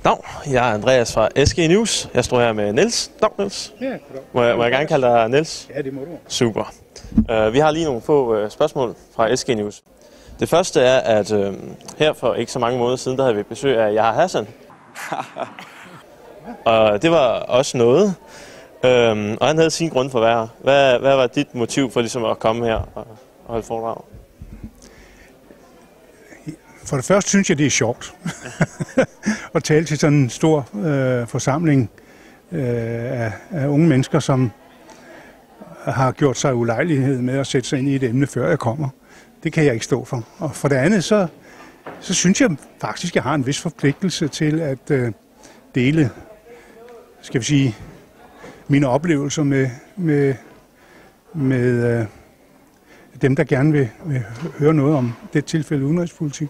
Dag, jeg er Andreas fra SG News. Jeg står her med Niels. Dag, Niels. Ja, må jeg gerne kalde dig Niels? Ja, det må du. Super. Vi har lige nogle få spørgsmål fra SG News. Det første er, at her for ikke så mange måneder siden, der havde vi besøg af Yahya Hassan. Og det var også noget. Og han havde sin grund for at være her. Hvad var dit motiv for ligesom at komme her og holde foredrag? For det første synes jeg, det er sjovt at tale til sådan en stor forsamling af unge mennesker, som har gjort sig ulejlighed med at sætte sig ind i et emne, før jeg kommer. Det kan jeg ikke stå for. Og for det andet, så synes jeg faktisk, jeg har en vis forpligtelse til at dele, skal vi sige, mine oplevelser med dem, der gerne vil høre noget om det tilfælde udenrigspolitik.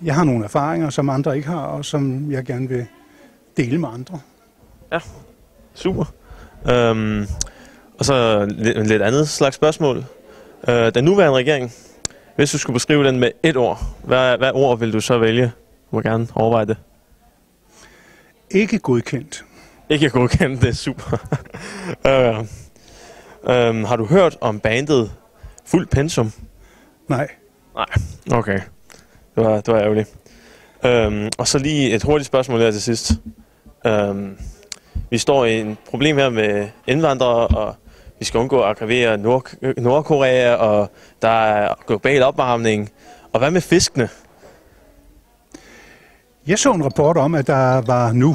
Jeg har nogle erfaringer, som andre ikke har, og som jeg gerne vil dele med andre. Ja, super. Og så en lidt andet slags spørgsmål. Den nuværende regering, hvis du skulle beskrive den med et ord, hvad ord vil du så vælge? Du må gerne overveje det. Ikke godkendt. Ikke godkendt, det er super. Har du hørt om bandet Fuld Pensum? Nej. Nej, okay. Det var ærgerligt. Og så lige et hurtigt spørgsmål her til sidst. Vi står i et problem her med indvandrere, og vi skal undgå at aggravere Nordkorea, og der er global opvarmning. Og hvad med fiskene? Jeg så en rapport om, at der var nu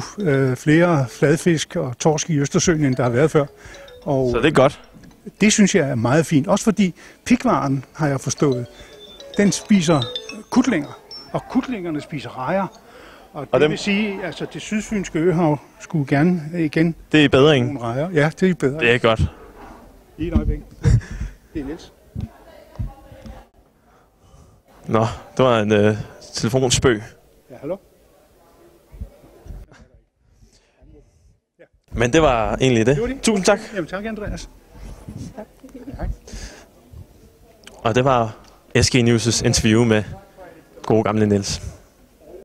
flere fladfisk og torsk i Østersøen, end der har været før. Og så det er godt. Det synes jeg er meget fint. Også fordi pikvaren, har jeg forstået, den spiser kutlinger, og kutlingerne spiser rejer. Og det vil sige, altså det sydfynske øhav skulle gerne igen... Det er bedring. Nogle rejer. Ja, det er bedring. Det er godt. Lige et øjeblik. Det er Niels. Nå, det var en telefonspøg. Ja, hallo? Men det var egentlig det. Tusind tak. Jamen tak, Andreas. Tak. Og det var SG News' interview med gode gamle Niels.